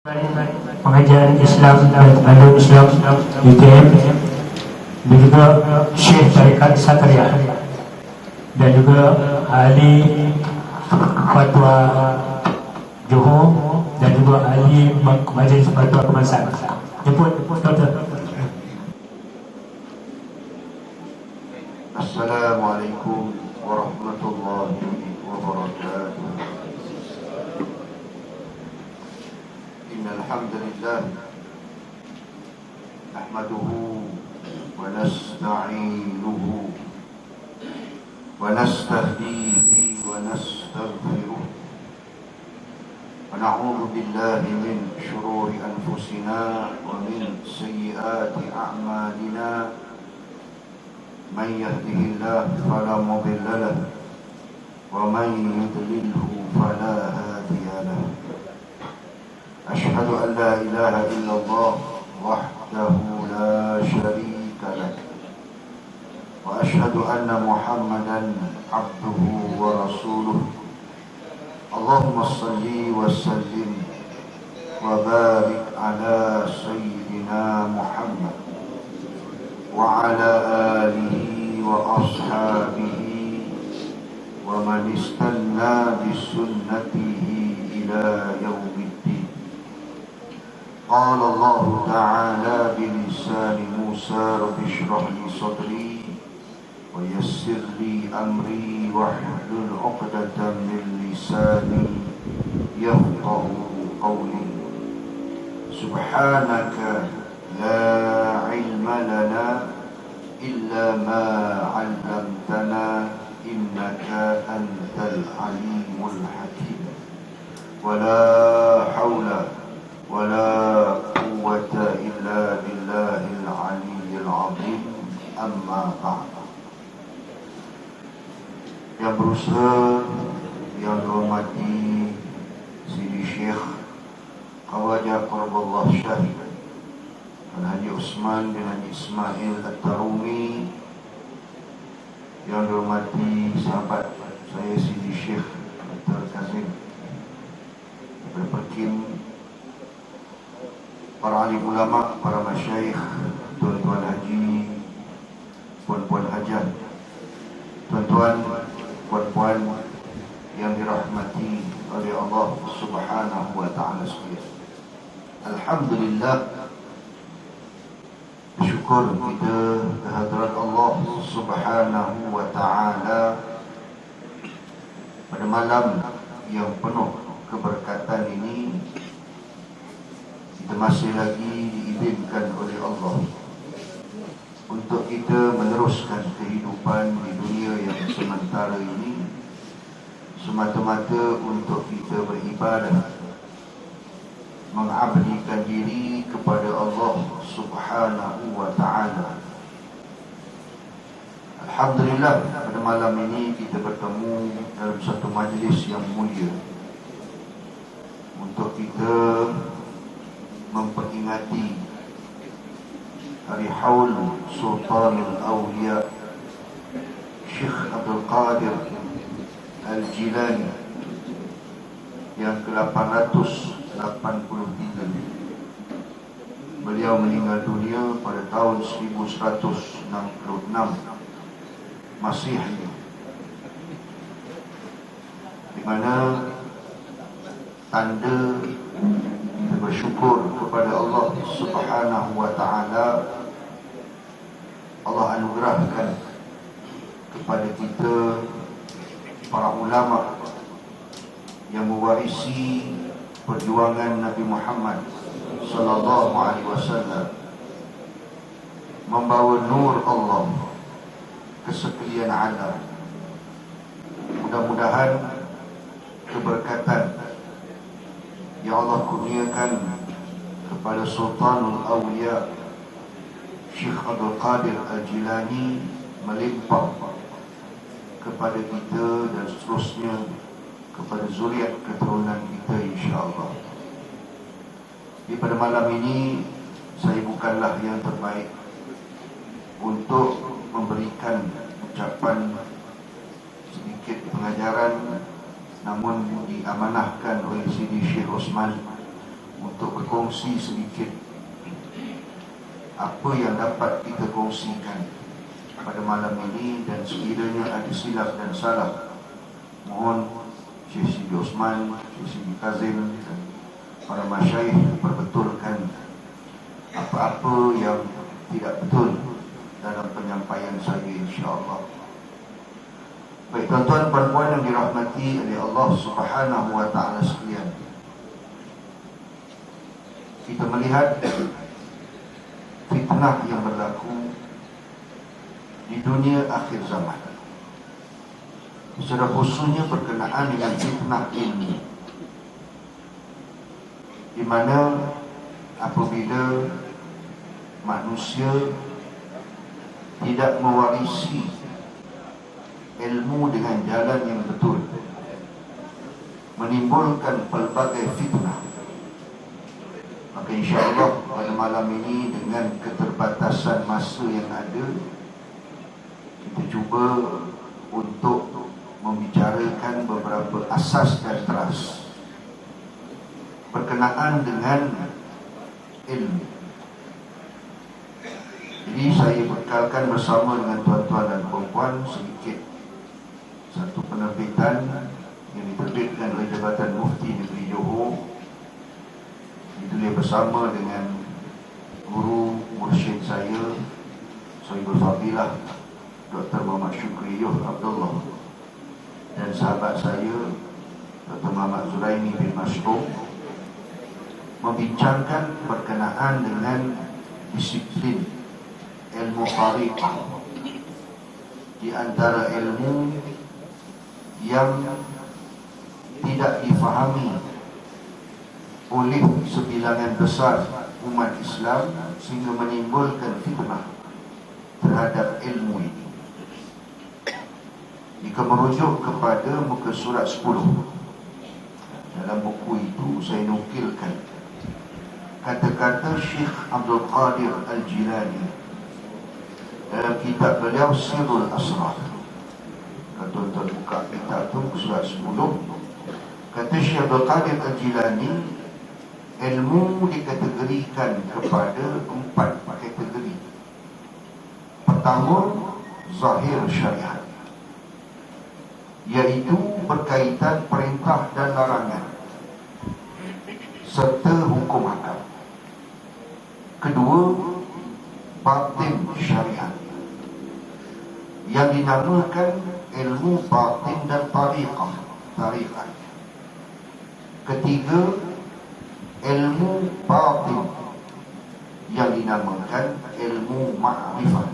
Pengajian Islam dan Bandung Islam UTM, dan juga Syekh Tarikat Satria, dan juga ahli fatwa Johor, dan juga ahli Majlis Fatwa Kebangsaan. Jemput Dr. Assalamualaikum warahmatullahi wabarakatuh. Innal hamdalillah nahmaduhu wa nasta'inuhu wa nastahdihi wa nastaghfiruh wa na'udzu billahi min shururi anfusina wa min sayyiati a'malina. من يهده الله فلا مضل له ومن يضلله فلا هادي له. أشهد أن لا إله إلا الله وحده لا شريك له وأشهد أن محمدا عبده ورسوله. اللهم صل وسلم وبارك على سيدنا محمد وعلى آله وأصحابه ومن استنى بسنته إلى يوم الدين. قال الله تعالى بلسان موسى رب اشرح لي صدري ويسر لي أمري واحلل عقدة من لساني يفقه قولي. سبحانك لا علم لنا إلا ما علمتنا إنك أنت العليم الحكيم. ولا حول ولا قوة إلا بالله العلي العظيم. أما بعد. Yang berusaha, yang dihormati Sidi Syekh Khawaja Qurballah Syahid dan Haji Usman bin Haji Ismail At-Tarumi, yang dihormati sahabat saya Sidi Syekh Dr. Kazim Berperkim, para alim ulama, para masyayikh, tuan-tuan haji, puan-puan hajat, tuan-tuan, puan-puan yang dirahmati oleh Allah Subhanahu wa ta'ala sekalian. Alhamdulillah, syukur kita kehadrat Allah Subhanahu wa ta'ala pada malam yang penuh keberkatan ini. Kita masih lagi diizinkan oleh Allah untuk kita meneruskan kehidupan di dunia yang sementara ini semata-mata untuk kita beribadah, mengabdikan diri kepada Allah Subhanahu wa ta'ala. Alhamdulillah, pada malam ini kita bertemu dalam satu majlis yang mulia untuk kita memperingati Hari Haul Sultanul Awliya Syekh Abdul Qadir Al-Jilani yang ke-883. Beliau meninggal dunia pada tahun 1166 Masihi, di mana tanda kita bersyukur kepada Allah Subhanahu wa ta'ala. Allah anugerahkan kepada kita para ulama yang mewarisi perjuangan Nabi Muhammad sallallahu alaihi wasallam, membawa nur Allah ke sekalian alam. Mudah-mudahan keberkatan yang Allah kurniakan kepada Sultanul Awliya Syekh Abdul Qadir Al-Jilani melimpah kepada kita dan seterusnya kepada zuriat keturunan kita, insya-Allah. Di pada malam ini saya bukanlah yang terbaik untuk memberikan ucapan sedikit pengajaran, namun diamanahkan oleh Sidi Syekh Osman untuk untuk berkongsi sedikit apa yang dapat kita kongsikan pada malam ini, dan sekiranya ada silap dan salah, mohon Syekh Sidi Osman, Syekh Sidi Kazim dan para masyayikh perbetulkan apa-apa yang tidak betul dalam penyampaian saya, insya-Allah. Baik tuan-tuan puan-puan yang dirahmati oleh Allah Subhanahu wa taala sekalian, kita melihat fitnah yang berlaku di dunia akhir zaman, secara khususnya berkenaan dengan fitnah ini, di mana apabila manusia tidak mewarisi ilmu dengan jalan yang betul, menimbulkan pelbagai fitnah, maka insya-Allah pada malam ini dengan keterbatasan masa yang ada, kita cuba untuk membicarakan beberapa asas dan teras berkenaan dengan ilmu. Jadi saya bekalkan bersama dengan tuan-tuan dan puan-puan sedikit satu penerbitan yang diterbitkan oleh Jabatan Mufti Negeri Johor, ditulis bersama dengan guru mursyid saya, Sahibul Fadilah Dr. Muhammad Syukri Yuh Abdullah, dan sahabat saya Dr. Muhammad Zuraimi bin Mas'ud, membincangkan berkenaan dengan disiplin ilmu tariqah, di antara ilmu yang tidak difahami oleh sebilangan besar umat Islam sehingga menimbulkan fitnah terhadap ilmu ini. Jika merujuk kepada muka surat 10 dalam buku itu, saya nukilkan kata-kata Syekh Abdul Qadir Al-Jilani dalam kitab beliau Sirrul Asrar. Kalau tuan-tuan buka kitab itu, surat 10, kata Syekh Abdul Qadir Al-Jilani, ilmu dikategorikan kepada 4 kategori. Pertama, zahir syariat, iaitu berkaitan perintah dan larangan serta hukum hakam. Kedua, batin syariat, yang dinamakan ilmu batin dan tariqah. Ketiga, ilmu batin, yang dinamakan ilmu ma'rifat.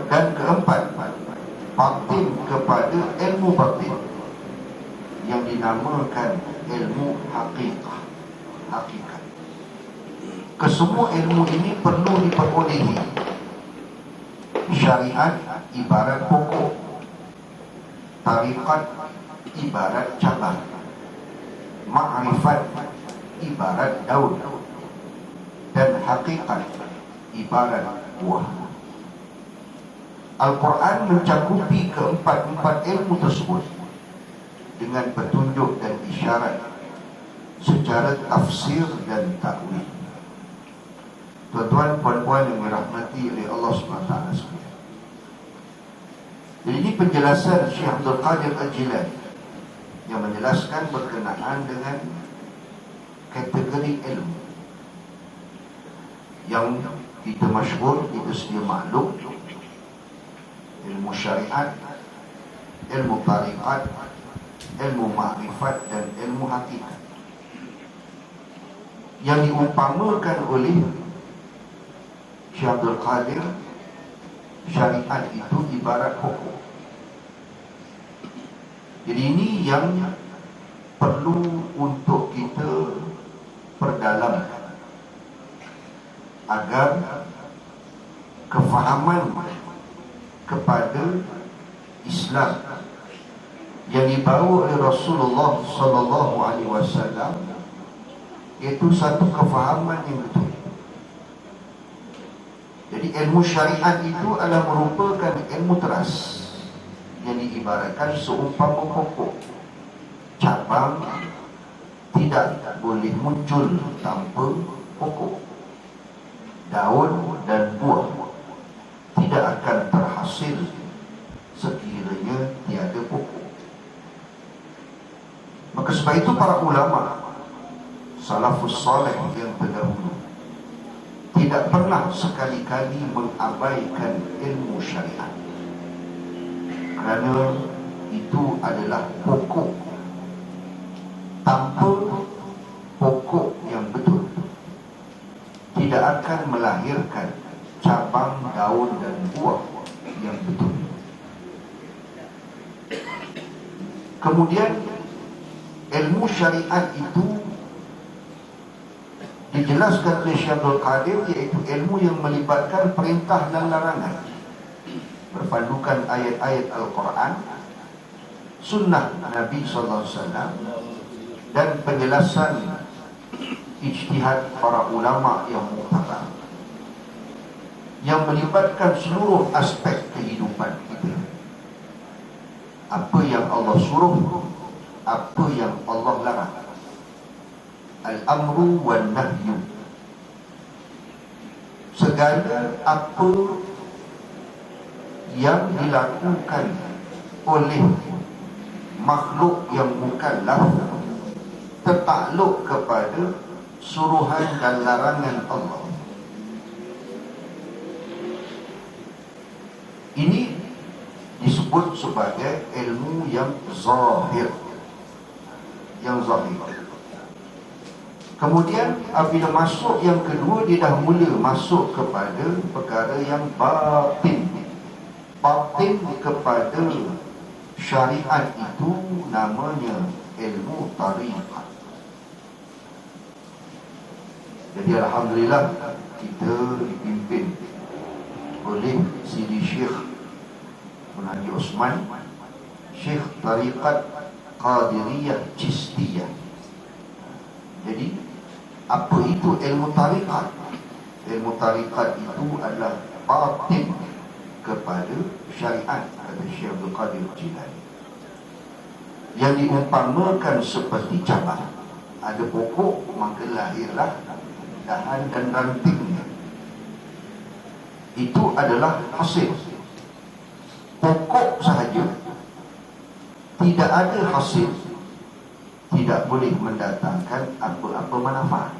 Dan keempat, batin kepada ilmu batin, yang dinamakan ilmu hakikat. Kesemua ilmu ini perlu diperolehi. Syariat ibarat pokok, tariqat ibarat cabang, ma'rifat ibarat daun, dan hakikat ibarat buah. Al-Quran mencakupi keempat-empat ilmu tersebut dengan petunjuk dan isyarat secara tafsir dan takwil. Tuan-tuan, puan-puan yang dirahmati oleh Allah SWT sekalian, jadi ini penjelasan Syekh Abdul Qadir Al-Jilani yang menjelaskan berkenaan dengan kategori ilmu yang kita masyhur, kita sedia maklum: ilmu syariat, ilmu tariqat, ilmu ma'rifat, dan ilmu hakikat. Yang diumpamakan oleh Syekh Abdul Qadir, syariat itu ibarat pokok. Jadi ini yang perlu untuk kita perdalamkan agar kefahaman kepada Islam yang dibawa oleh Rasulullah sallallahu alaihi wasallam itu satu kefahaman yang betul. Jadi ilmu syariat itu adalah merupakan ilmu teras yang diibaratkan seumpama pokok, cabang tidak boleh muncul tanpa pokok, daun dan buah. Tidak akan terhasil sekiranya tiada pokok. Maka sebab itu para ulama salafus saleh yang terdahulu tidak pernah sekali-kali mengabaikan ilmu syariat, kerana itu adalah pokok. Tanpa pokok yang betul, tidak akan melahirkan cabang, daun dan buah yang betul. Kemudian ilmu syariat itu dijelaskan oleh Syekh Abdul Qadir, iaitu ilmu yang melibatkan perintah dan larangan, berpandukan ayat-ayat Al-Quran, sunnah Nabi SAW, dan penjelasan ijtihad para ulama yang muhtabar, yang melibatkan seluruh aspek kehidupan kita. Apa yang Allah suruh, apa yang Allah larang. Al-amru wal nahyu. Segala apa yang dilakukan oleh makhluk yang mukallaf tertakluk kepada suruhan dan larangan Allah. Ini disebut sebagai ilmu yang zahir. Yang zahir. Kemudian apabila masuk yang kedua, dia dah mula masuk kepada perkara yang batin. Batin kepada syariat itu namanya ilmu tariqah. Jadi alhamdulillah kita dipimpin oleh Sidi Syekh Haji Osman, Syekh Tariqat Qadiriyah Chistiyah. Jadi apa itu ilmu tariqat? Ilmu tariqat itu adalah batin kepada syariat, kata Syekh Abdul Qadir Jilani, yang diumpamakan seperti cabang. Ada pokok, maka lahirlah dahan dan rantingnya. Itu adalah hasil. Pokok sahaja, tidak ada hasil, tidak boleh mendatangkan apa-apa manfaat.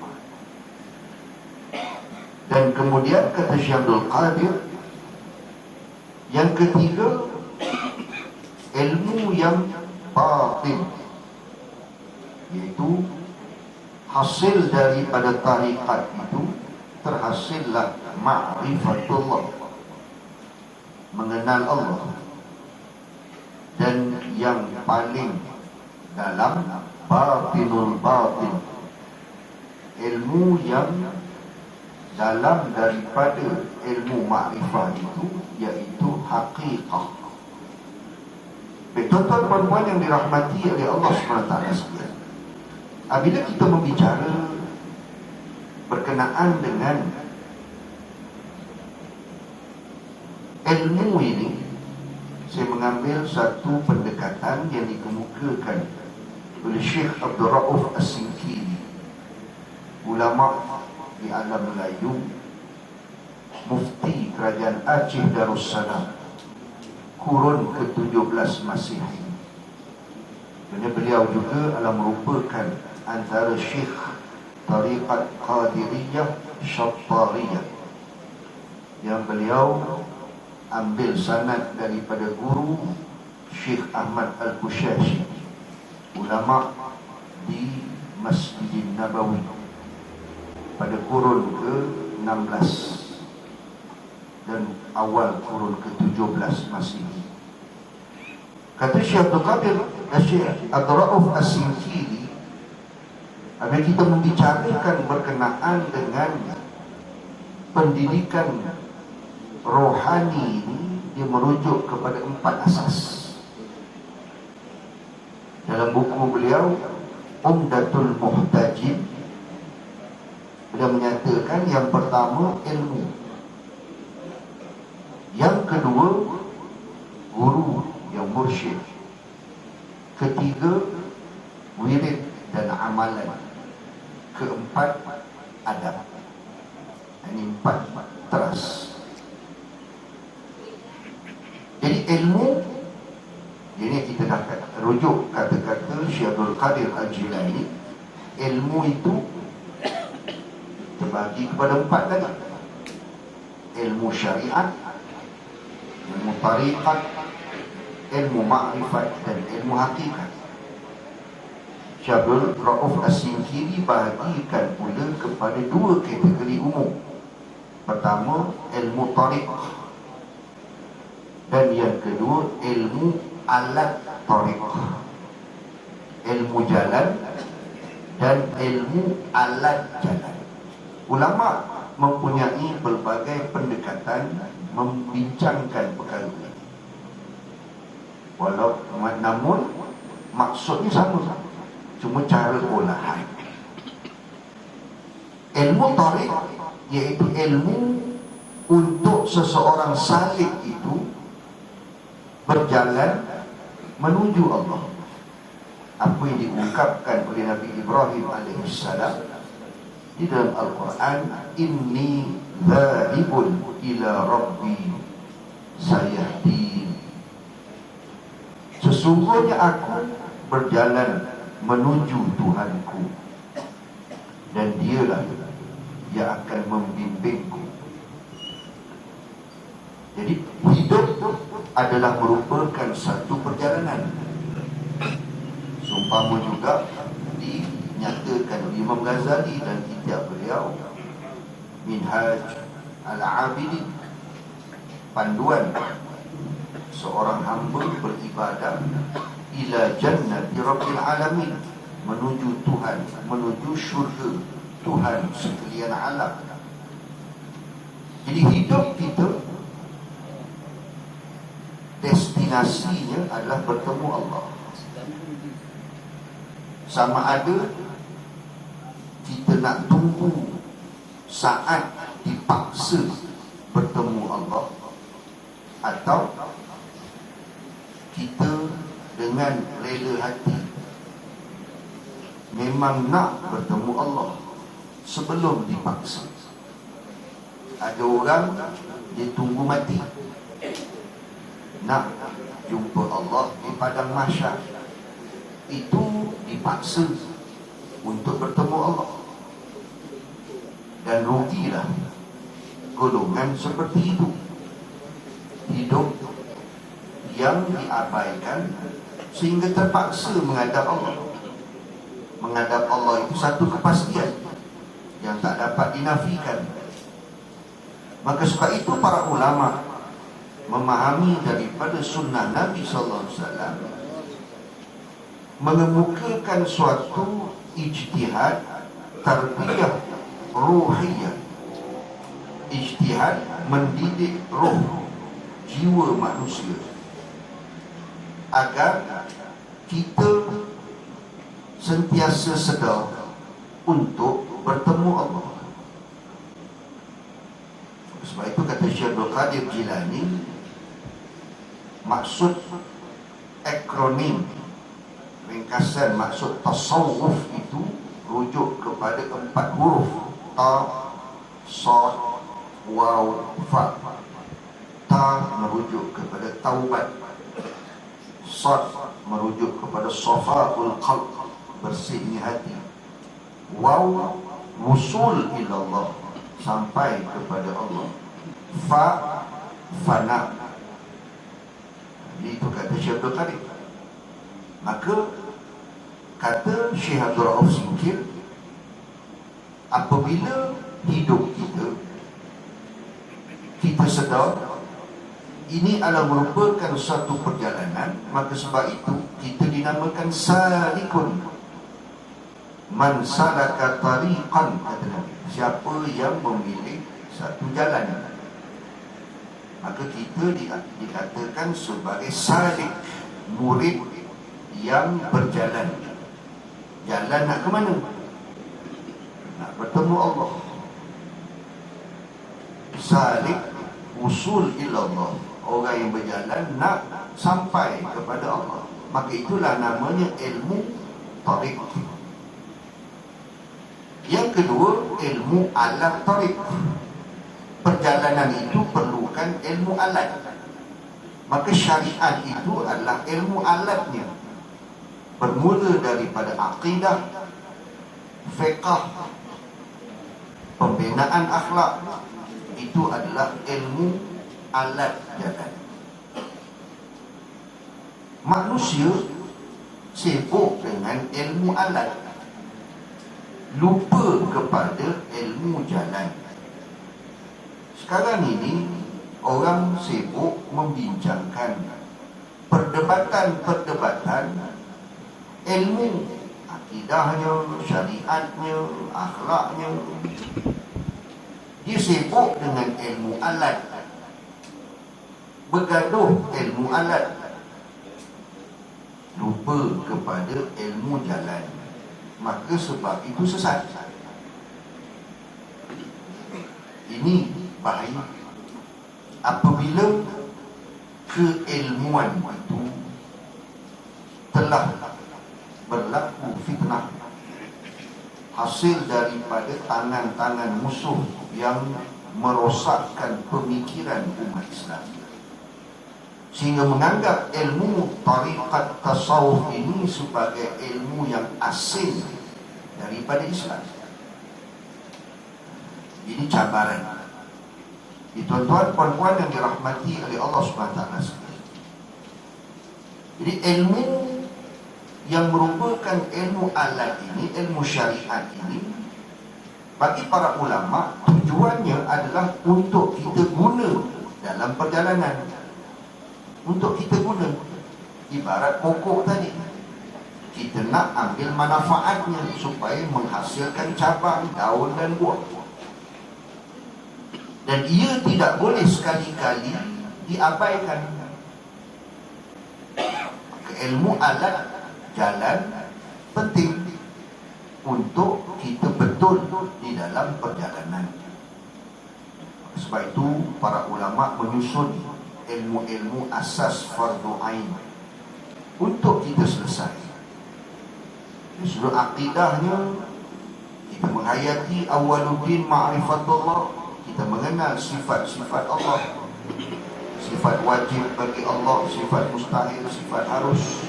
Dan kemudian kata Syekh Abdul Qadir, yang ketiga, ilmu yang batin, iaitu hasil daripada tariqat itu terhasillah ma'rifatullah, mengenal Allah. Dan yang paling dalam, batinul batin, ilmu yang dalam daripada ilmu ma'rifah itu, iaitu haqiqah. Tuan-tuan perempuan yang dirahmati oleh Allah SWT sekalian, apabila kita membicara berkenaan dengan ilmu ini, saya mengambil satu pendekatan yang dikemukakan oleh Syekh Abdul Rauf As-Sinkili, ulama di alam Melayu, mufti kerajaan Aceh Darussalam, kurun ke-17 Masihi. Dan beliau juga adalah merupakan antara Syekh Tariqat Qadiriyah Syattariyah, yang beliau ambil sanad daripada guru Syekh Ahmad Al-Qushashi, ulama di Masjid Nabawi pada kurun ke-16 dan awal kurun ke-17 Masihi. Kata Syekh Abdul Qadir, Syekh Abdul Rauf As-Sinkili, apabila kita membicarakan berkenaan dengan pendidikan rohani ini, dia merujuk kepada 4 asas. Dalam buku beliau Umdatul Muhtajin, beliau menyatakan yang pertama ilmu, yang kedua guru yang mursyid, ketiga wirid dan amal amalan. Keempat, adab. Ini 4 teras. Jadi ilmu, ini kita dah rujuk kata-kata Syekh Abdul Qadir Al-Jilani. Ilmu itu terbagi kepada 4 tadi. Ilmu syariat, ilmu tariqat, ilmu ma'rifat, dan ilmu hakikat. Syabul Ra'uf As-Sinkiri bahagikan pula kepada 2 kategori umum. Pertama, ilmu tariqah, dan yang kedua, ilmu alat tariqah. Ilmu jalan dan ilmu alat jalan. Ulama mempunyai pelbagai pendekatan membincangkan perkara ini. Namun maksudnya sama, cuma cara olahan. Ilmu tarik iaitu ilmu untuk seseorang salik itu berjalan menuju Allah. Apa yang diungkapkan oleh Nabi Ibrahim alaihissalam di dalam Al-Quran, inni dhahibun ila rabbi sayahdin. Sesungguhnya aku berjalan menuju Tuhanku, dan dialah yang akan membimbingku. Jadi hidup adalah merupakan satu perjalanan. Seumpama juga dinyatakan oleh Imam Ghazali dan kitab beliau Minhaj Al-Abidin, panduan seorang hamba beribadah ila jannati rabbil alamin, menuju Tuhan, menuju syurga Tuhan sekalian alam. Jadi hidup kita destinasinya adalah bertemu Allah. Sama ada kita nak tunggu saat dipaksa bertemu Allah, atau kita dengan rela hati memang nak bertemu Allah sebelum dipaksa. Ada orang dia tunggu mati, nak jumpa Allah di padang mahsyar, itu dipaksa untuk bertemu Allah. Dan rugilah golongan seperti itu. Hidup yang diabaikan sehingga terpaksa menghadap Allah. Menghadap Allah itu satu kepastian yang tak dapat dinafikan. Maka sebab itu para ulama memahami daripada sunnah Nabi SAW, mengemukakan suatu ijtihad tarbiyah ruhiyah. Ijtihad mendidik roh, jiwa manusia, agar kita sentiasa sedar untuk bertemu Allah. Sebab itu kata Syekh Abdul Qadir Jilani, maksud akronim, ringkasan maksud tasawuf itu rujuk kepada 4 huruf: ta, sad, waw, fa. Ta merujuk kepada taubat, sad merujuk kepada safaul qalb, bersihnya hati, waw wusul ilallah, sampai kepada Allah, fa fana. Itu kata Syekh Abdul Qadir. Maka kata Syekh Abdul Rauf Sinkir, apabila hidup kita sedar ini adalah merupakan satu perjalanan, maka sebab itu kita dinamakan salikun. Man salaka tariqan, kata Nabi, siapa yang memilih satu jalan, maka kita dikatakan sebagai salik, murid yang berjalan. Jalan nak ke mana? Nak bertemu Allah. Salik usul ilallah, orang yang berjalan nak sampai kepada Allah. Maka itulah namanya ilmu tariq. Yang kedua, ilmu alat tarik. Perjalanan itu perlukan ilmu alat. Maka syariat itu adalah ilmu alatnya. Bermula daripada akidah, fiqh, pembinaan akhlak. Itu adalah ilmu alat jalan. Manusia sibuk dengan ilmu alat, lupa kepada ilmu jalan. Sekarang ini orang sibuk membincangkan perdebatan-perdebatan ilmu, akidahnya, syariatnya, akhlaknya. Dia sibuk dengan ilmu alat, bergaduh ilmu alat, lupa kepada ilmu jalan. Maka sebab itu sesat. Ini bahaya. Apabila keilmuan itu telah berlaku fitnah, hasil daripada tangan-tangan musuh yang merosakkan pemikiran umat Islam, sehingga menganggap ilmu tariqat tasawuf ini sebagai ilmu yang asing daripada Islam. Ini cabaran. Tuan-tuan, puan-puan yang dirahmati oleh Allah SWT. Jadi ilmu yang merupakan ilmu alat ini, ilmu syariat ini, bagi para ulama tujuannya adalah untuk kita guna dalam perjalanan. Untuk kita guna. Ibarat pokok tadi, kita nak ambil manfaatnya supaya menghasilkan cabang, daun dan buah. Dan ia tidak boleh sekali-kali diabaikan. Ilmu alat jalan penting untuk kita betul di dalam perjalanan. Sebab itu para ulama menyusun ilmu-ilmu asas fardu ain untuk kita selesai. Di sudut akidahnya, kita menghayati awwaluddin ma'rifatullah. Kita mengenal sifat-sifat Allah, sifat wajib bagi Allah, sifat mustahil, sifat harus.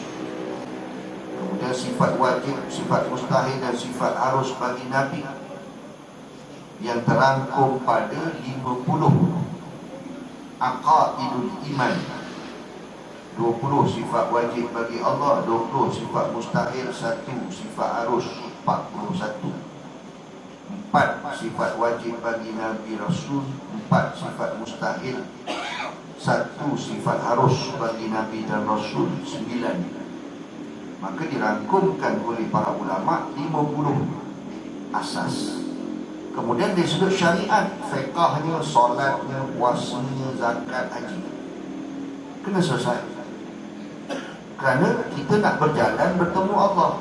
Kemudian sifat wajib, sifat mustahil dan sifat harus bagi Nabi, yang terangkum pada 50 aqaidul iman. 20 sifat wajib bagi Allah, 20 sifat mustahil, 1 sifat harus, 41. 4 sifat wajib bagi Nabi Rasul, 4 sifat mustahil, 1 sifat harus bagi Nabi dan Rasul, 9. Maka dirangkumkan oleh para ulama 50 asas. Kemudian dari sudut syariat, fiqahnya, solatnya, puasanya, zakat, haji, kena selesai. Kerana kita nak berjalan bertemu Allah,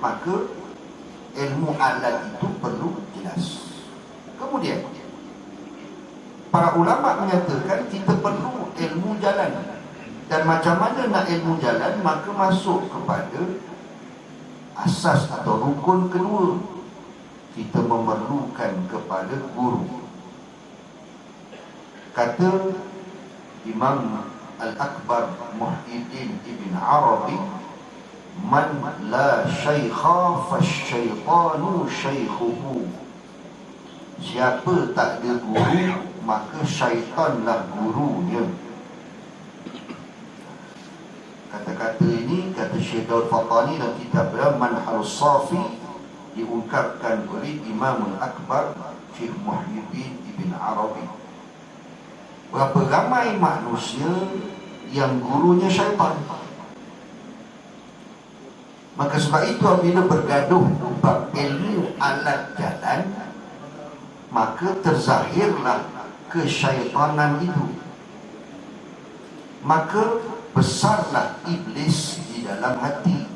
maka ilmu alat itu perlu jelas. Kemudian para ulama menyatakan kita perlu ilmu jalan. Dan macam mana nak ilmu jalan? Maka masuk kepada asas atau rukun kedua. Kita memerlukan kepada guru. Kata Imam Al-Akbar Muhyiddin Ibn Arabi, man la syaikha fasyaitanu syaikhuhu. Siapa tak ada guru, maka syaitanlah gurunya. Kata-kata ini, kata Syekh Daud Fatani dalam kitab Manhaj Safi, diungkapkan oleh Imam Al-Akbar Syekh Muhyiddin Ibn Arabi. Berapa ramai manusia yang gurunya syaitan. Maka sebab itu apabila bergaduh bab ilmu alat jalan, maka terzahirlah kesyaitanan itu. Maka besarlah iblis di dalam hati,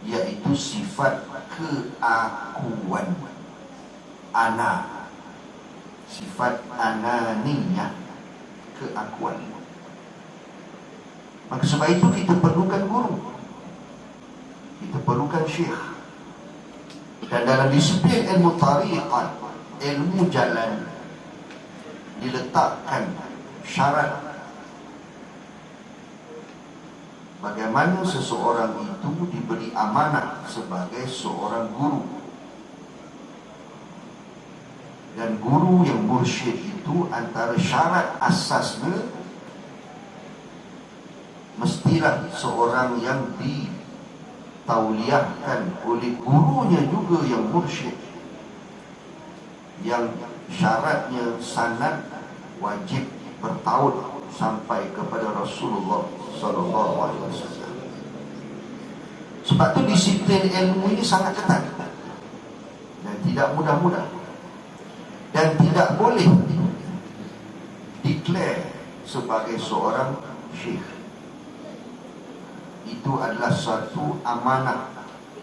iaitu sifat keakuan, ana, sifat ananiyah, keakuan. Maka sebab itu kita perlukan guru, kita perlukan syekh. Dan dalam disiplin ilmu tariqat, ilmu jalan, diletakkan syarat bagaimana seseorang itu diberi amanah sebagai seorang guru. Dan guru yang mursyid itu antara syarat asasnya mestilah seorang yang ditauliahkan oleh gurunya juga yang mursyid, yang syaratnya sanad wajib bertaut sampai kepada Rasulullah sallallahu alaihi wasallam. Sebab tu disiplin ilmu ini sangat ketat dan tidak mudah-mudah, dan tidak boleh declare sebagai seorang syekh. Itu adalah satu amanah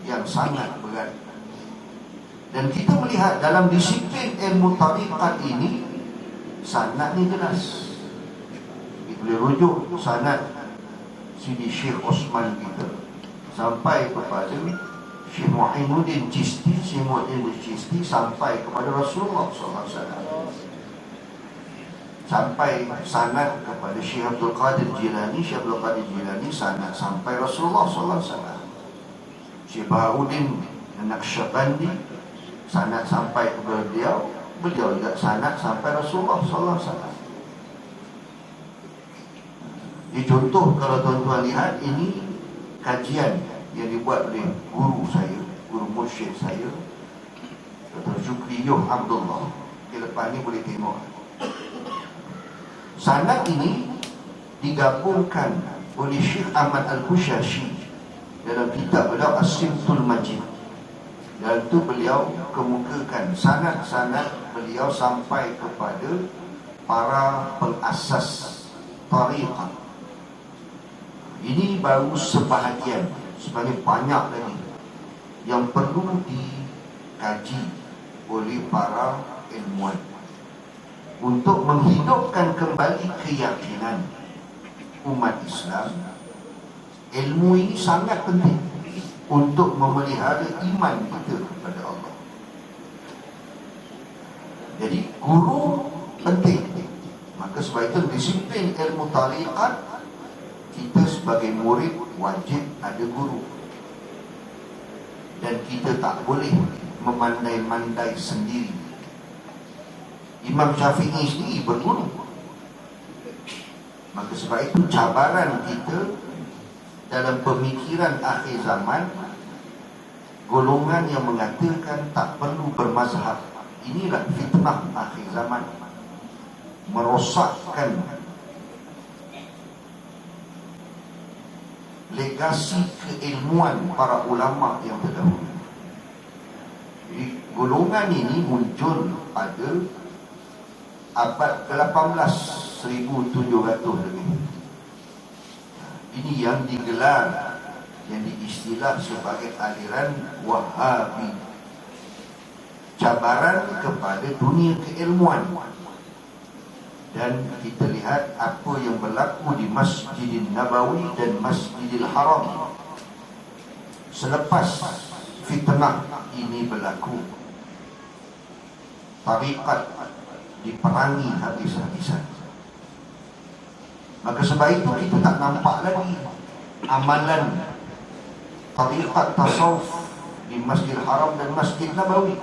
yang sangat berat. Dan kita melihat dalam disiplin ilmu tariqat ini, sanad ni jelas. Kita boleh rujuk sanad Sidi Syekh Osman kita sampai kepada Syekh Muhyiddin Chisti, Syekh Muhyiddin Chisti sampai kepada Rasulullah SAW, sampai sanad kepada Syekh Abdul Qadir Jilani, Syekh Abdul Qadir Jilani sanad sampai Rasulullah SAW. Syekh Baharuddin Naqsyabandi sanad sampai kepada beliau, beliau juga sanad sampai Rasulullah SAW. Ini contoh, kalau tuan-tuan lihat, ini kajian yang dibuat oleh guru saya, guru mursyid saya, Dr. Syukri Yoh Abdullah. Lepas ni boleh tengok. Sanad ini digabungkan oleh Syekh Ahmad Al-Bushashi dalam kitab beliau As-Simtul Majid. Dan itu beliau kemukakan sanad-sanad beliau sampai kepada para pengasas tariqat. Ini baru sebahagian, sebenarnya banyak lagi yang perlu dikaji oleh para ilmuwan untuk menghidupkan kembali keyakinan umat Islam. Ilmu ini sangat penting untuk memelihara iman kita kepada Allah. Jadi guru penting. Maka sebab itu disiplin ilmu tariqat, kita sebagai murid wajib ada guru. Dan kita tak boleh memandai-mandai sendiri. Imam Syafi'i sendiri berguru. Maka sebab itu cabaran kita dalam pemikiran akhir zaman, golongan yang mengatakan tak perlu bermazhab. Inilah fitnah akhir zaman, merosakkan legasi keilmuan para ulama yang terdahulu. Jadi golongan ini muncul pada abad ke-18, 1700 lebih. Ini yang digelar, yang diistilah sebagai aliran Wahabi. Cabaran kepada dunia keilmuan. Dan kita lihat apa yang berlaku di Masjidil Nabawi dan Masjidil Haram selepas fitnah ini berlaku. Tariqat diperangi habis-habisan. Maka sebab itu kita tak nampak lagi amalan tariqat tasawuf di Masjidil Haram dan Masjid Nabawi.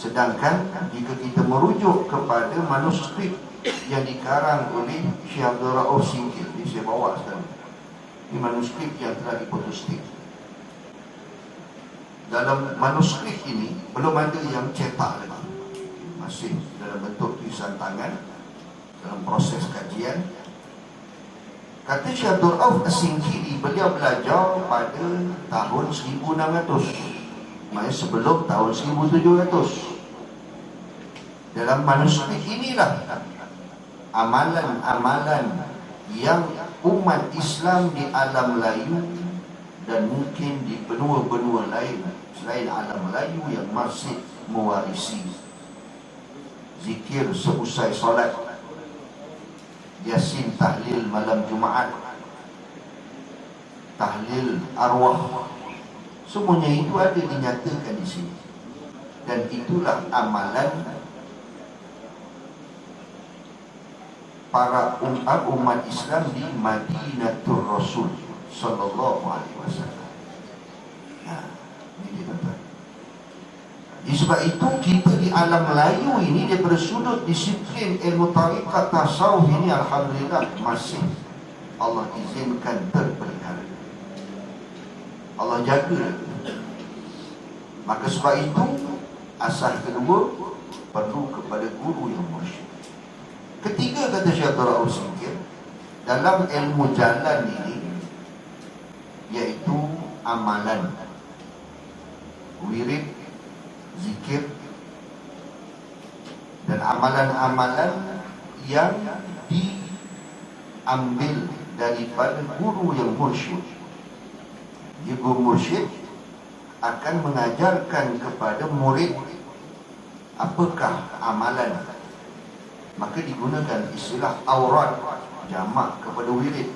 Sedangkan jika kita merujuk kepada manuskrip yang dikarang oleh Syekh Abdul Rauf Singkil, ini saya bawa sekarang. Ini manuskrip yang telah dipotosteik. Dalam manuskrip ini belum ada yang cetak lagi, masih dalam bentuk tulisan tangan, dalam proses kajian. Kata Syekh Abdul Rauf Singkil, beliau belajar pada tahun 1600, maksudnya sebelum tahun 1700. Dalam manuskrip inilah amalan-amalan yang umat Islam di alam Melayu dan mungkin di benua-benua lain selain alam Melayu yang masih mewarisi zikir seusai solat, Yasin tahlil malam Jumaat, tahlil arwah Semuanya itu ada dinyatakan di sini. Dan itulah amalan para umat Islam di Madinatul Rasul sallallahu alaihi wasallam. Nah, ini dia tuan-tuan. Sebab itu kita di alam Melayu ini daripada sudut disiplin ilmu tarikat tasawuf ini, alhamdulillah masih Allah izinkan terpelihara. Allah jaga. Maka sebab itu asas kedua perlu kepada guru yang mursyid. Ketiga, kata Syekh Abdul Singkir, dalam ilmu jalan ini iaitu amalan, wirid, zikir, dan amalan-amalan yang diambil daripada guru yang mursyid. Guru mursyid akan mengajarkan kepada murid apakah amalan. Maka digunakan istilah aurat, jamak kepada wirid.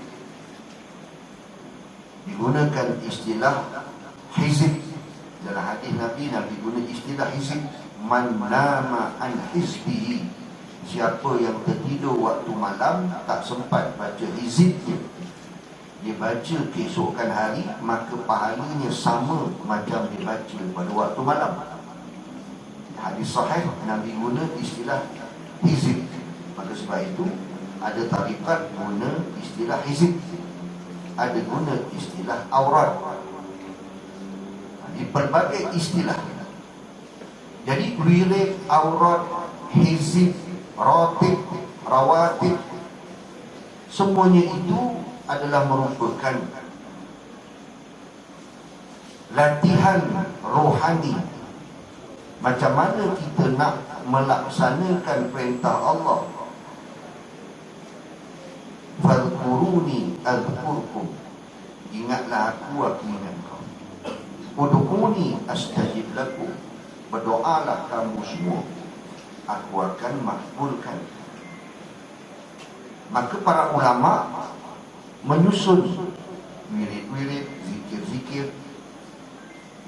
Digunakan istilah hizib. Dalam hadis Nabi guna istilah hizib. Man nama an hizbihi. Siapa yang tertidur waktu malam tak sempat baca hizib dia baca keesokan hari, maka pahalanya sama macam dia baca pada waktu malam. Hadis sahih Nabi guna istilah hizib. Maka sebab itu ada tarikat guna istilah hizib, ada guna istilah aurat. Di pelbagai istilah. Jadi wirid, aurat, hizib, ratib, rawatib, semuanya itu adalah merupakan latihan rohani. Macam mana kita nak melaksanakan perintah Allah, fadhkuruni adhkurkum, ingatlah aku ingat kau. Ud'uni astajib lakum, berdoalah kamu semua, aku akan makbulkan. Maka para ulama menyusun wirid-wirid, zikir-zikir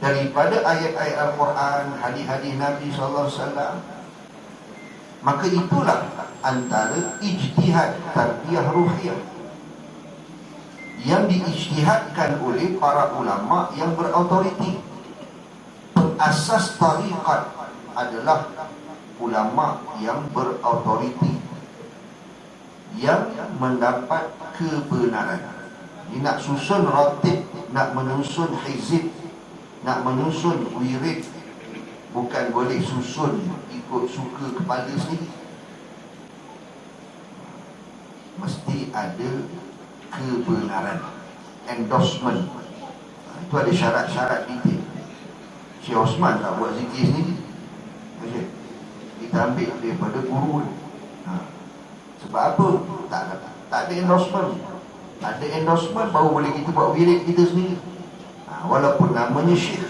daripada ayat-ayat Al-Quran, hadis-hadis Nabi SAW. Maka itulah antara ijtihad tarbiyah ruhiyah yang diijtihadkan oleh para ulama yang berautoriti. Pengasas tarikat adalah ulama yang berautoriti, yang mendapat kebenaran. Dia nak susun ratib, nak menyusun hizib, nak menyusun wirid, bukan boleh susun ikut suka kepala sendiri. Mesti ada kebenaran, endorsement. Itu ada syarat-syarat detail. Syekh Osman tak buat zikir sendiri. Kita ambil daripada guru. Sebab apa? Tak ada endorsement. Ada endorsement baru boleh kita buat wirid kita sendiri. Walaupun namanya syekh,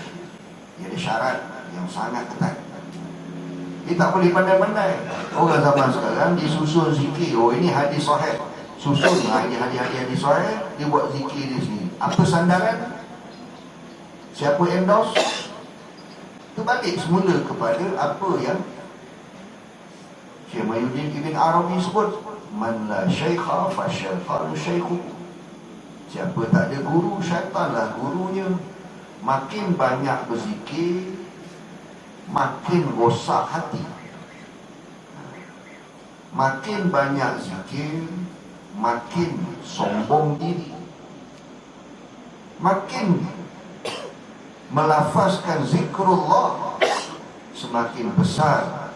dia ada syarat yang sangat ketat. Dia tak boleh pandai-pandai. Orang zaman sekarang dia susun zikir. Oh, ini hadis sahih, susun hadis sahih, dia buat zikir dia sendiri. Apa sandaran? Siapa endorse? Itu balik semula kepada apa yang Syekh Muhyiddin Ibn Arabi sebut, man la syaikha fa syaitanu syaikhu. Siapa tak ada guru, syaitanlah gurunya. Makin banyak berzikir, makin rosak hati. Makin banyak zikir, makin sombong diri. Makin melafazkan zikrullah, semakin besar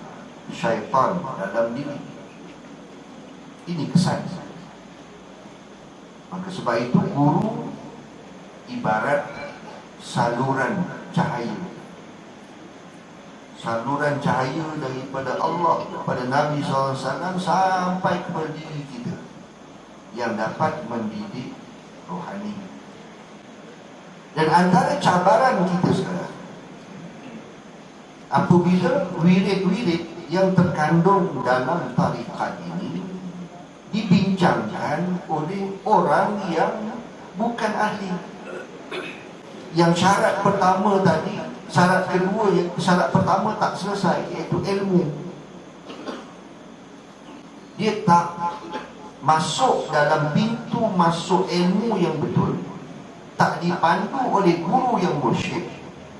syaitan dalam diri. Ini kesan. Maka sebab itu guru ibarat saluran cahaya. Saluran cahaya daripada Allah kepada Nabi SAW sampai kepada diri kita, yang dapat mendidik rohani. Dan antara cabaran kita sekarang, apabila wirid-wirid yang terkandung dalam tarikat ini dibincangkan oleh orang yang bukan ahli. Yang syarat pertama tadi, syarat kedua, syarat pertama tak selesai, iaitu ilmu. Dia tak masuk dalam pintu masuk ilmu yang betul, tak dipandu oleh guru yang mursyid.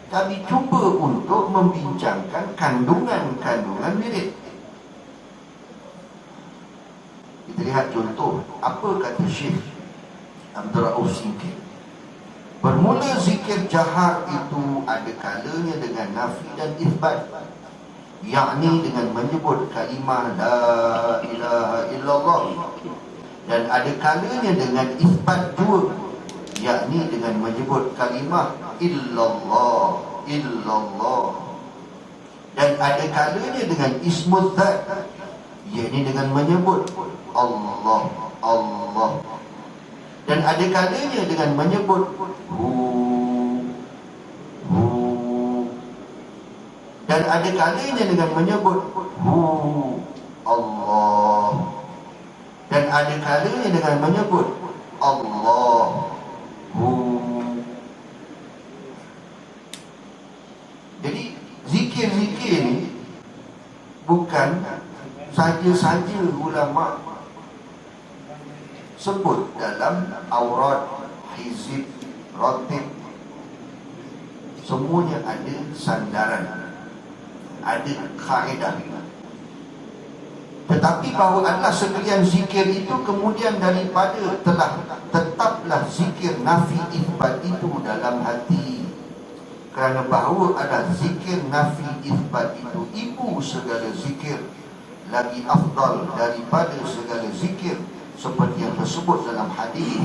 Kami cuba untuk membincangkan kandungan-kandungan wirid. Kita lihat contoh, apa kata Syekh Abdul Rauf Singkir. Bermula zikir jahar itu ada kalanya dengan nafi dan isbat, yakni dengan menyebut kalimah la ilaha illallah, dan ada kalanya dengan isbat jua, yakni dengan menyebut kalimah illallah, illallah, dan ada kalanya dengan ismul zat, yakni dengan menyebut Allah, Allah, dan ada kalanya dengan menyebut hu, hu, dan ada kalanya dengan menyebut hu Allah, dan ada kalanya dengan menyebut Allah hu. Jadi zikir-zikir ni bukan saja-saja ulama sebut dalam aurat, hizib, ratib. Semuanya ada sandaran, ada kaedah. Tetapi bahawa adalah sekalian zikir itu kemudian daripada telah tetaplah zikir nafi isbat itu dalam hati, kerana bahawa ada zikir nafi isbat itu ibu segala zikir, lagi afdal daripada segala zikir, seperti yang tersebut dalam hadis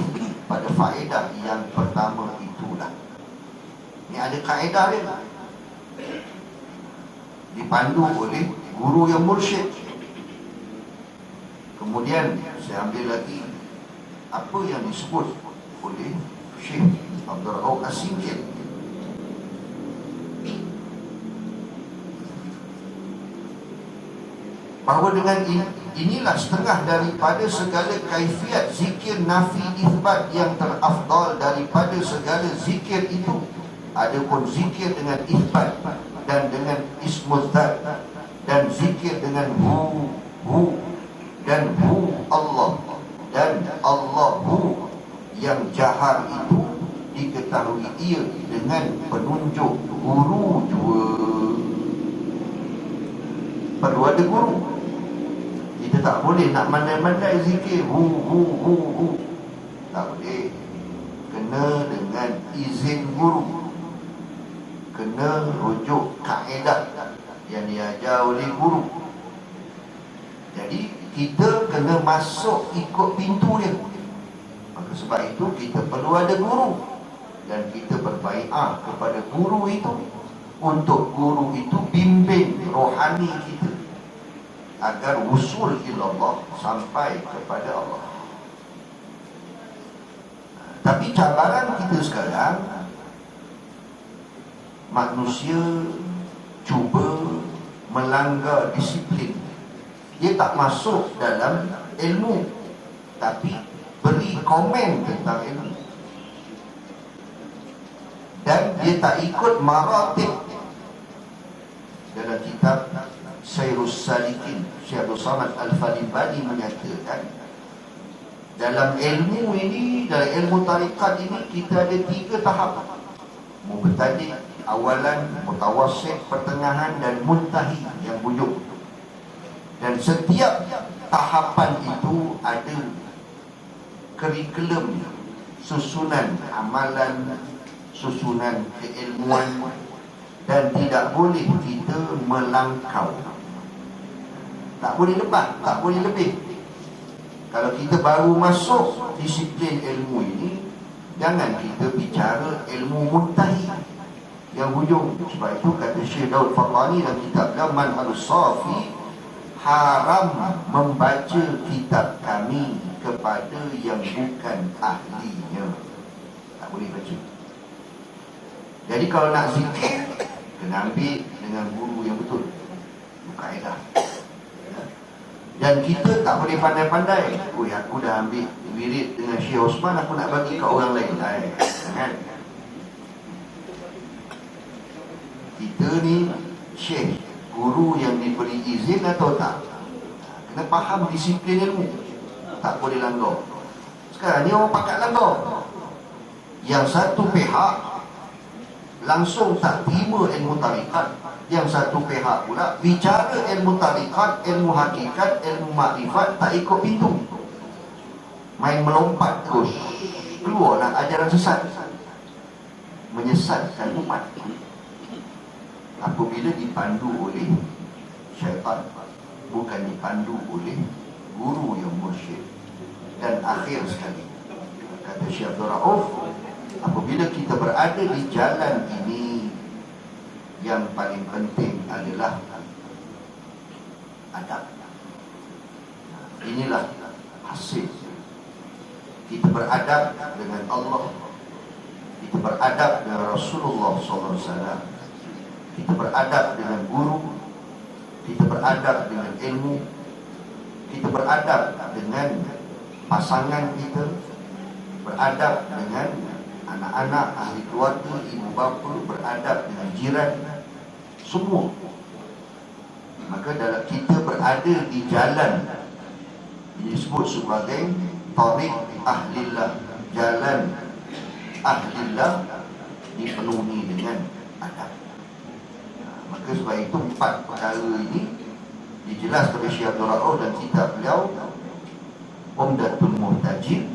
pada faedah yang pertama itulah. Ini ada kaedah dia, dipandu oleh guru yang mursyid. Kemudian saya ambil lagi apa yang disebut oleh Syekh Abdul Rauf As-Singkir. Bahawa dengan inilah setengah daripada segala kaifiat zikir nafi isbat yang terafdal daripada segala zikir itu. Adapun zikir dengan isbat dan dengan ismul zat, dan zikir dengan hu, hu, dan hu Allah, dan Allahu yang jahar itu diketahui ia dengan penunjuk guru jua. Perlu ada guru. Kita tak boleh nak mandai-mandai zikir hu, hu, hu, hu. Tak boleh. Kena dengan izin guru, kena rujuk kaedah yang diajar oleh guru. Jadi kita kena masuk ikut pintu dia. Maka sebab itu kita perlu ada guru, dan kita berbaiat kepada guru itu untuk guru itu bimbing rohani kita agar usul ilallah, sampai kepada Allah. Tapi cabaran kita sekarang, manusia cuba melanggar disiplin. Dia tak masuk dalam ilmu, tapi beri komen tentang ilmu, dan dia tak ikut maratib. Dalam kitab Sayrus Salikin, Syekh Abdul Samad Al-Falibani menyatakan, dalam ilmu ini, dalam ilmu tarikat ini, kita ada 3 tahap: mubtadi, awalan, mutawassit, pertengahan, dan muntahi yang bujung. Dan setiap tahapan itu ada kurikulum, susunan amalan, susunan keilmuan, dan tidak boleh kita melangkau, tak boleh lepas, tak boleh lebih. Kalau kita baru masuk disiplin ilmu ini, jangan kita bicara ilmu muntahi yang hujung. Sebab itu kata Syekh Daud Fattani dalam kitab Manhalus Safi, haram membaca kitab kami kepada yang bukan ahlinya. Tak boleh baca. Jadi kalau nak zikir, kena ambil dengan guru yang betul, kaedah. Dan kita tak boleh pandai-pandai, oi aku dah ambil wirid dengan Syekh Osman, aku nak bagi kat orang lain. Jangan. kita ni syekh, guru yang diberi izin atau tak. Kena faham disiplin ilmu, tak boleh langgar. Sekarang ni orang pakat langgar. Yang satu pihak langsung tak terima ilmu tarikat, yang satu pihak pula bicara ilmu tarikat, ilmu hakikat, ilmu makrifat, tak ikut pintu, main melompat terus, keluarlah ajaran sesat, menyesatkan umat. Apabila dipandu oleh syaitan, bukan dipandu oleh guru yang mursyid. Dan akhir sekali, kata Syekh Abdul Rauf, apabila kita berada di jalan ini, yang paling penting adalah adab. Inilah hasil kita beradab dengan Allah, kita beradab dengan Rasulullah SAW, kita beradab dengan guru, kita beradab dengan ilmu, kita beradab dengan pasangan kita, beradab dengan anak-anak, ahli keluarga, ibu bapa, beradab dengan jiran, semua. Maka dalam kita berada di jalan, ini disebut sebagai tariq ahlillah, jalan ahlillah, dipenuhi dengan adab. Maka sebab itu 4 perkara ini dijelaskan oleh Syekh Abdul Rauf dan kitab beliau Umdatul Muhtajir,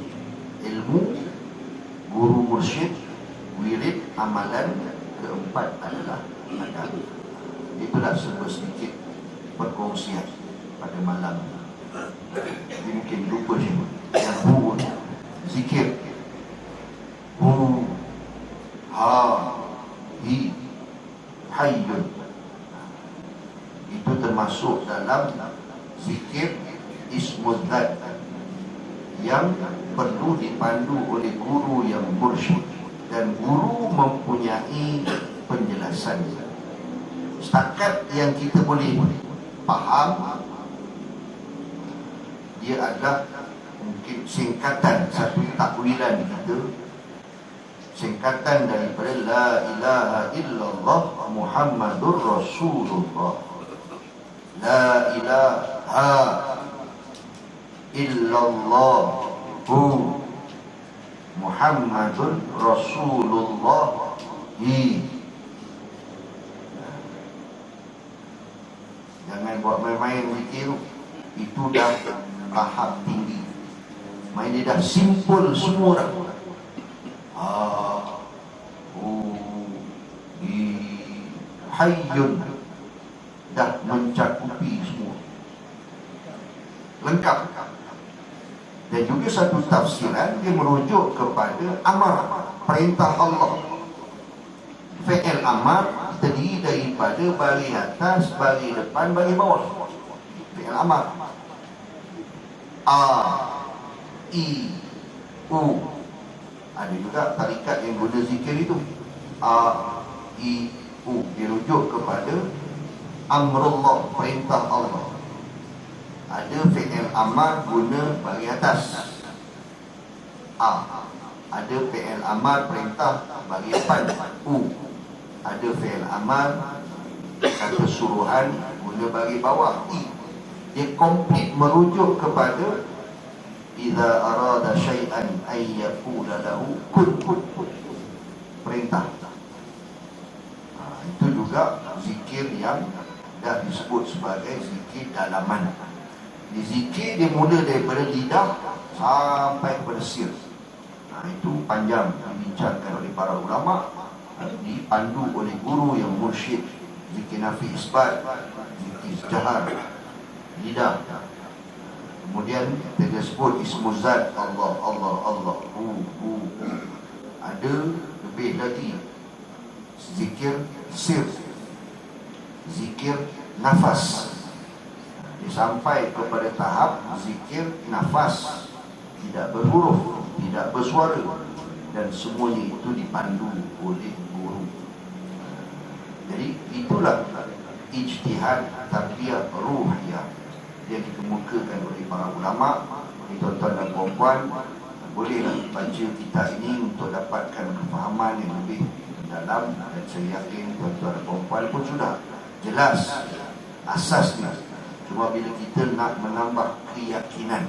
ilmu, guru mursyid, wirid, amalan. Keempat adalah adab. Itulah sedikit perkongsian pada malam. Jadi mungkin lupa yang hu, zikir, hu, ha, hi, hayyun, itu termasuk dalam zikir ismul zat yang perlu dipandu oleh guru yang mursyid, dan guru mempunyai penjelasan. Setakat yang kita boleh faham, dia adalah mungkin singkatan satu takwilan kita, singkatan daripada la ilaha illallah Muhammadur Rasulullah. La ilaha illallah Muhammadur Rasulullah. Jangan buat main-main zikir, itu dah tahap tinggi. Main dia dah simpul semua dah. Hayyun, dah mencakupi semua, lengkap. Dan juga satu tafsiran, dia merujuk kepada amar, perintah Allah. Fi'il amar terdiri daripada baris atas, baris depan, baris bawah. Fi'il amar. A, I, U. Ada juga tarikat yang guna zikir itu. A, I, U. Dia rujuk kepada amrullah, perintah Allah. Ada fi'il amar guna baris atas, A. Ada fi'il amar perintah baris depan, U. Ada fi'il amar kata suruhan guna baris bawah, I. Dia komplit merujuk kepada idza arada syai'an ay yaqula lahu kun, perintah. Itu juga zikir yang dah disebut sebagai zikir dalaman. Di zikir dia mula daripada lidah sampai kepada sir. Itu panjang dibincangkan oleh para ulama, dipandu oleh guru yang mursyid. Zikir nafi isbat, zikir jahar, lidah. Kemudian kita sebut ismul zat, Allah, Allah, Allah, hu. Ada lebih lagi zikir sir, zikir nafas. Sampai kepada tahap zikir nafas, tidak berhuruf, tidak bersuara, dan semuanya itu dipandu oleh guru. Jadi itulah ijtihad tarbiyah ruhiyah yang dikemukakan oleh para ulama. Tuan-tuan dan puan-puan, bolehlah baca kitab ini untuk dapatkan kefahaman yang lebih dalam, dan saya yakin tuan-tuan dan puan pun sudah jelas asasnya. Cuma bila kita nak menambah keyakinan,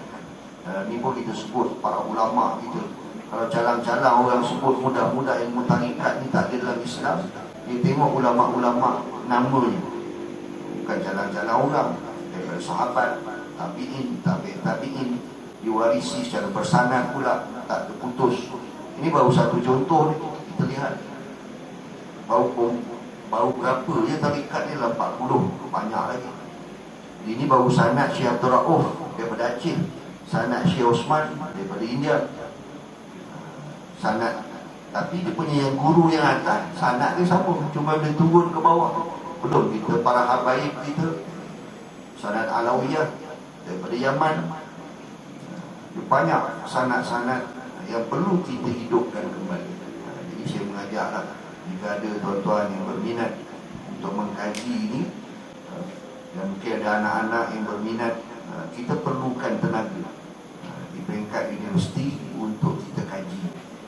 ni pun kita sebut para ulama kita. Kalau calang-calang orang sebut mudah-mudah ilmu tarikat ni tak ada dalam Islam, dia tengok ulama-ulama namanya, bukan calang-calang orang daripada sahabat, tabi'in, diwarisi secara bersanad pula, tak terputus. Ini baru satu contoh ni, kita lihat baru berapa je tarikat ni, 40, banyak lagi. Ini baru sanad Syekh Abdul Rauf daripada Aceh, sanad Syekh Osman daripada India, sanad. Tapi dia punya yang guru yang atas, sanad dia sama, cuma dia turun ke bawah. Belum kita para habaib kita, sanad Alawiyah daripada Yaman. Banyak sanad-sanad yang perlu kita hidupkan kembali. Jadi saya mengajaklah, jika ada tuan-tuan yang berminat untuk mengkaji ini, dan mungkin ada anak-anak yang berminat, kita perlukan tenaga di peringkat universiti untuk kita kaji.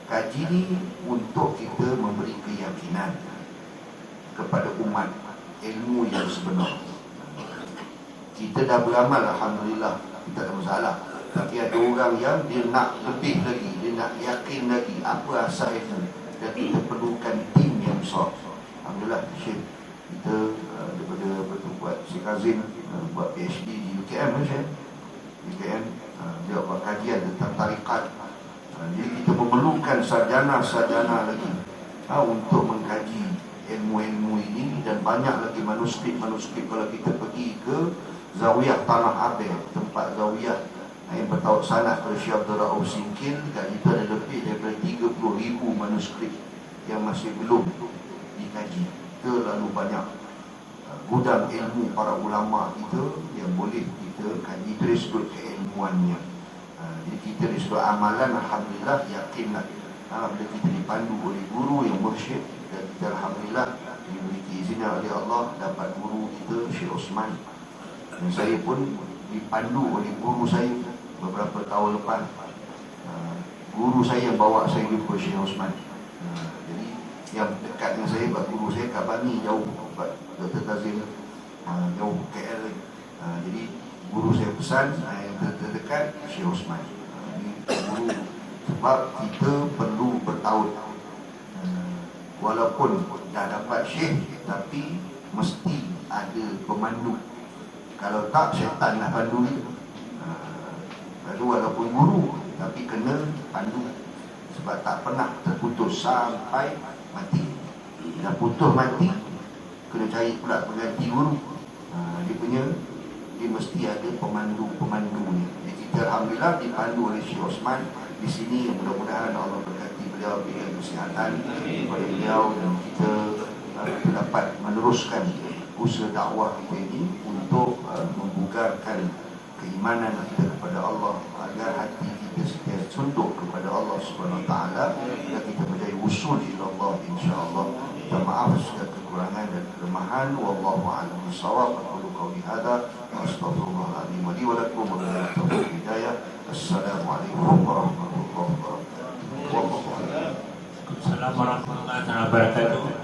Kaji ini untuk kita memberi keyakinan kepada umat ilmu yang sebenar. Kita dah beramal, alhamdulillah, kita tak ada masalah. Tapi ada orang yang dia nak lebih lagi, dia nak yakin lagi apa asal ilmu, dan kita perlukan tim yang besar. Alhamdulillah, Syekh kita daripada buat Syekh Kazim buat PhD di UKM, UKM, dia buat kajian tentang tarikat. Jadi kita memerlukan sarjana-sarjana lagi untuk mengkaji ilmu-ilmu ini, dan banyak lagi manuskrip. Kalau kita pergi ke Zawiyah Tanah Abel, tempat Zawiyah yang bertaut sanad kepada Syekh Abdul Rauf Singkil, kat itu ada lebih daripada 30,000 manuskrip yang masih belum dikaji. Terlalu banyak gudang ilmu para ulama kita yang boleh kita kaji. Itu disebut keilmuannya. Jadi kita disebut amalan, alhamdulillah, yakinlah bila kita dipandu oleh guru yang mursyid, dan kita alhamdulillah diberi izinkan oleh Allah dapat guru kita Syekh Osman, dan saya pun dipandu oleh guru saya beberapa tahun lepas. Guru saya yang bawa saya jumpa Syekh Osman. Jadi yang dekat dengan saya, guru saya kat Bani, jauh, Dr. Kazim jauh KL. Jadi guru saya pesan yang terdekat Syekh Osman. Ini guru, sebab kita perlu bertaut. Walaupun dah dapat Syekh, tapi mesti ada pemandu. Kalau tak, syaitan nak pandu itu. Lalu walaupun guru, tapi kena pandu, sebab tak pernah terputus sampai mati. Dah putus mati, kena cari pula pengganti guru. Dia mesti ada pemandu-pemandunya. Jadi kita alhamdulillah dipandu oleh Syekh Osman di sini. Mudah-mudahan Allah berkati beliau, berikan kesihatan kepada beliau, dan kita dapat meneruskan usaha dakwah kita ini untuk membugarkan keimanan kita kepada Allah, agar hati kita sentiasa tunduk kepada Allah Subhanahu Wa Taala, dan kita menjadi usul ila Allah, insya-Allah. Minta maaf segala kekurangan dan kelemahan. Wallahu a'lam bishawab. Aqulu qawli hadza wa astaghfirullahaladzim wa li wa lakum wa billahi taufiq hidayah. Assalamualaikum warahmatullahi wabarakatuh. Assalamualaikum warahmatullahi wabarakatuh.